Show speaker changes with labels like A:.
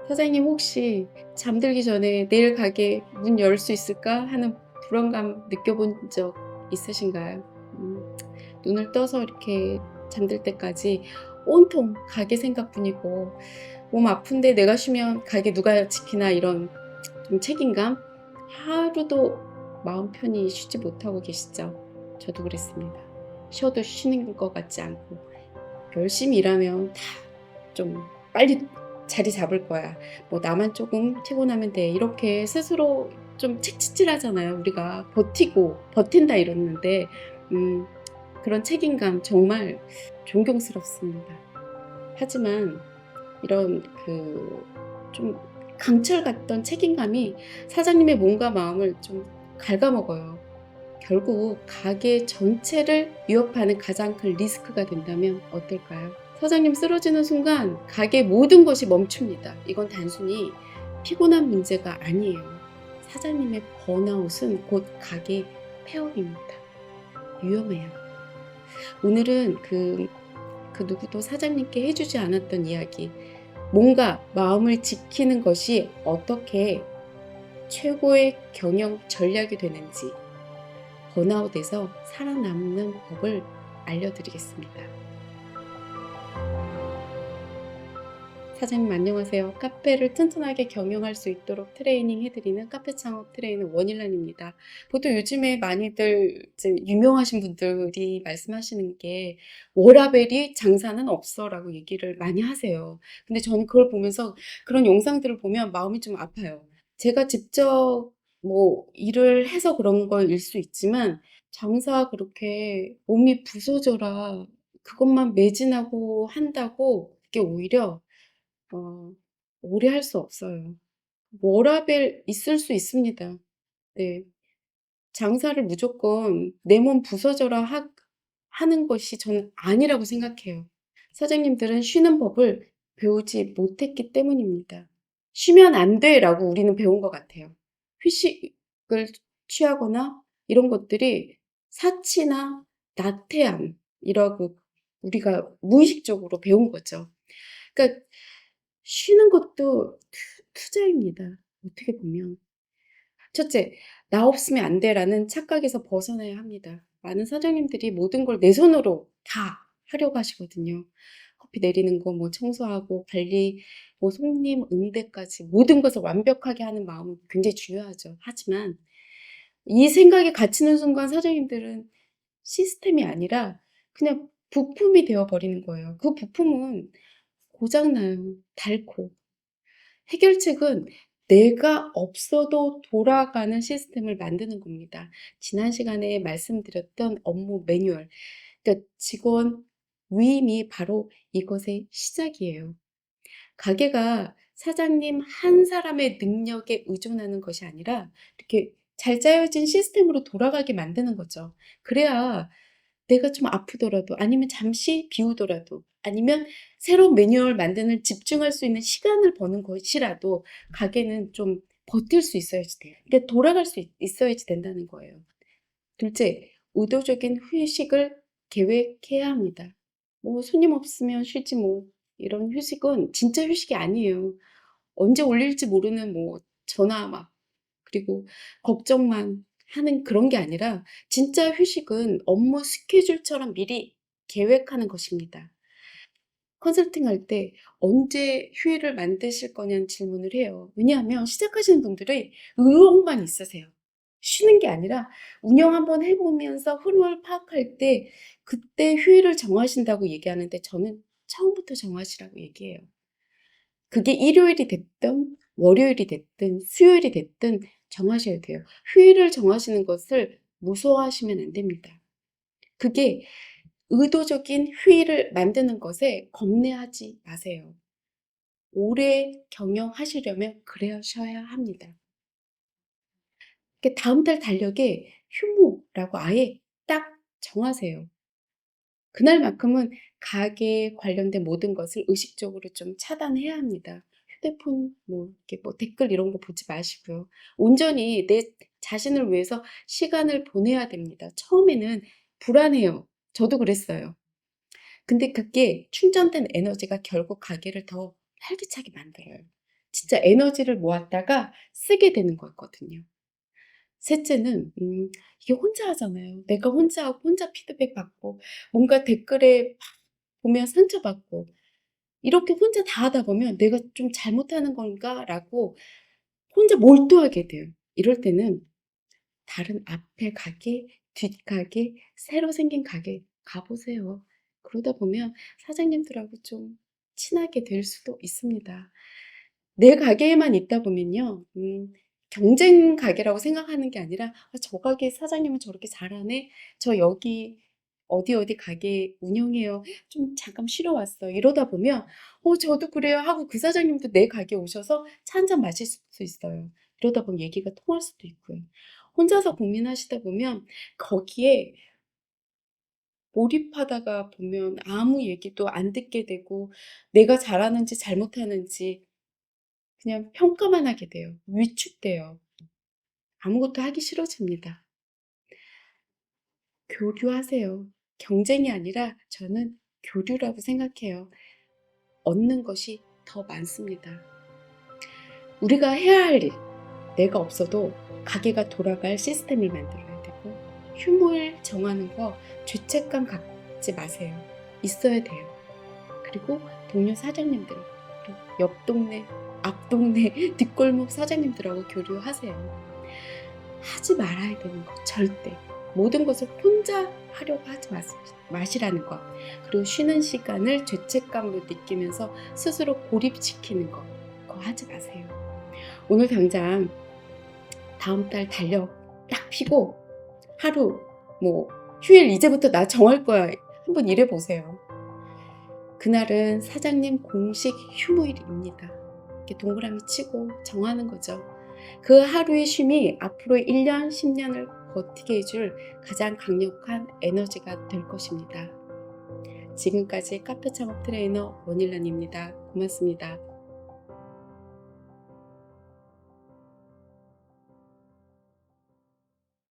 A: 사장님 혹시 잠들기 전에 '내일 가게 문 열 수 있을까?' 하는 불안감 느껴본 적 있으신가요? 눈을 떠서 이렇게 잠들 때까지 온통 가게 생각뿐이고 '몸 아픈데 내가 쉬면 가게 누가 지키나.' 이런 좀 책임감? 하루도 마음 편히 쉬지 못하고 계시죠? 저도 그랬습니다. 쉬어도 쉬는 것 같지 않고 열심히 일하면 다 좀 빨리 자리 잡을 거야. 뭐 나만 조금 피곤하면 돼. 이렇게 스스로 좀 책찍질하잖아요. 우리가 버티고 버틴다 이러는데 음 그런 책임감 정말 존경스럽습니다. 하지만 이런 좀 강철 같던 책임감이 사장님의 몸과 마음을 좀 갉아먹어요. 결국 가게 전체를 위협하는 가장 큰 리스크가 된다면 어떨까요? 사장님 쓰러지는 순간 가게 모든 것이 멈춥니다. 이건 단순히 피곤한 문제가 아니에요. 사장님의 번아웃은 곧 가게 폐업입니다. 위험해요. 오늘은 그 누구도 사장님께 해주지 않았던 이야기, 뭔가 마음을 지키는 것이 어떻게 최고의 경영 전략이 되는지, 번아웃에서 살아남는 법을 알려드리겠습니다. 사장님 안녕하세요. 카페를 튼튼하게 경영할 수 있도록 트레이닝 해드리는 카페 창업 트레이너 원일란입니다. 보통 요즘에 많이들 이제 유명하신 분들이 말씀하시는 게 워라밸이 장사는 없어라고 얘기를 많이 하세요. 근데 저는 그걸 보면서 그런 영상들을 보면 마음이 좀 아파요. 제가 직접 뭐 일을 해서 그런 거일 수 있지만 장사 그렇게 몸이 부서져라 그것만 매진하고 한다고 그게 오히려 어 오래 할 수 없어요. 워라밸 있을 수 있습니다. 네. 장사를 무조건 내 몸 부서져라 하는 것이 저는 아니라고 생각해요. 사장님들은 쉬는 법을 배우지 못했기 때문입니다. "쉬면 안 돼."라고 우리는 배운 것 같아요. 휴식을 취하거나 이런 것들이 사치나 나태함이라고 우리가 무의식적으로 배운 거죠. 그러니까 쉬는 것도 투자입니다. 어떻게 보면. 첫째, "나 없으면 안 돼."라는 착각에서 벗어나야 합니다. 많은 사장님들이 모든 걸 내 손으로 다 하려고 하시거든요. 커피 내리는 거, 뭐 청소하고 관리, 뭐 손님 응대까지 모든 것을 완벽하게 하는 마음은 굉장히 중요하죠. 하지만 이 생각에 갇히는 순간 사장님들은 시스템이 아니라 그냥 부품이 되어 버리는 거예요. 그 부품은 고장 나요. 닳고. 해결책은 내가 없어도 돌아가는 시스템을 만드는 겁니다. 지난 시간에 말씀드렸던 업무 매뉴얼, 그러니까 직원 위임이 바로 이것의 시작이에요. 가게가 사장님 한 사람의 능력에 의존하는 것이 아니라 이렇게 잘 짜여진 시스템으로 돌아가게 만드는 거죠. 그래야 내가 좀 아프더라도 아니면 잠시 비우더라도 아니면 새로운 매뉴얼 만드는 집중할 수 있는 시간을 버는 것이라도 가게는 좀 버틸 수 있어야지 돼요. 그러니까 돌아갈 수 있어야지 된다는 거예요. 둘째, 의도적인 휴식을 계획해야 합니다. 뭐 손님 없으면 쉬지 뭐 이런 휴식은 진짜 휴식이 아니에요. 언제 올릴지 모르는 뭐 전화 막 그리고 걱정만 하는 그런 게 아니라 진짜 휴식은 업무 스케줄처럼 미리 계획하는 것입니다. 컨설팅할 때 "언제 휴일을 만드실 거냐."는 질문을 해요. 왜냐하면 시작하시는 분들이 의욕만 있으세요. 쉬는 게 아니라 운영 한번 해 보면서 흐름을 파악할 때 그때 휴일을 정하신다고 얘기하는데 저는 처음부터 정하시라고 얘기해요. 그게 일요일이 됐든 월요일이 됐든 수요일이 됐든 정하셔야 돼요. 휴일을 정하시는 것을 무서워하시면 안 됩니다. 그게 의도적인 휴일을 만드는 것에 겁내하지 마세요. 오래 경영하시려면 그러셔야 합니다. 다음 달 달력에 휴무라고 아예 딱 정하세요. 그날만큼은 가게에 관련된 모든 것을 의식적으로 좀 차단해야 합니다. 휴대폰 뭐 이렇게 뭐 댓글 이런 거 보지 마시고요. 온전히 내 자신을 위해서 시간을 보내야 됩니다. 처음에는 불안해요. 저도 그랬어요. 근데 그게 충전된 에너지가 결국 가게를 더 활기차게 만들어요. 진짜 에너지를 모았다가 쓰게 되는 거였거든요. 셋째는 이게 혼자 하잖아요. 내가 혼자 하고 혼자 피드백 받고 뭔가 댓글에 막 보면 상처받고 이렇게 혼자 다 하다 보면 '내가 좀 잘못하는 건가?'라고 혼자 몰두하게 돼요. 이럴 때는 다른 앞에 가게, 뒷가게, 새로 생긴 가게 가 보세요. 그러다 보면 사장님들하고 좀 친하게 될 수도 있습니다. 내 가게에만 있다 보면요. 경쟁 가게라고 생각하는 게 아니라 '아 저 가게 사장님은 저렇게 잘하네. 저 여기 어디 어디 가게 운영해요. 좀 잠깐 쉬러 왔어요.' 이러다 보면 '어 저도 그래요.' 하고 그 사장님도 내 가게에 오셔서 차 한 잔 마실 수 있어요. 이러다 보면 얘기가 통할 수도 있고요. 혼자서 고민하시다 보면 거기에 몰입하다가 보면 아무 얘기도 안 듣게 되고 내가 잘하는지 잘못하는지 그냥 평가만 하게 돼요. 위축돼요. 아무것도 하기 싫어집니다. 교류하세요. 경쟁이 아니라 저는 교류라고 생각해요. 얻는 것이 더 많습니다. 우리가 해야 할 일, 내가 없어도 가게가 돌아갈 시스템을 만들어야 되고 휴무일 정하는 거 죄책감 갖지 마세요. 있어야 돼요. 그리고 동료 사장님들, 그리고 옆 동네, 앞 동네, 뒷골목 사장님들하고 교류하세요. 하지 말아야 되는 거 절대. 모든 것을 혼자 하려고 하지 마시라는 거. 그리고 쉬는 시간을 죄책감으로 느끼면서 스스로 고립시키는 거. 그거 하지 마세요. 오늘 당장 다음 달 달력 딱 펴고 하루 뭐 휴일 이제부터 나 정할 거야. 한번 일해 보세요. 그날은 사장님 공식 휴무일입니다. 이렇게 동그라미 치고 정하는 거죠. 그 하루의 쉼이 앞으로 1년, 10년을 버티게 해줄 가장 강력한 에너지가 될 것입니다. 지금까지 카페 창업 트레이너 원일란입니다. 고맙습니다.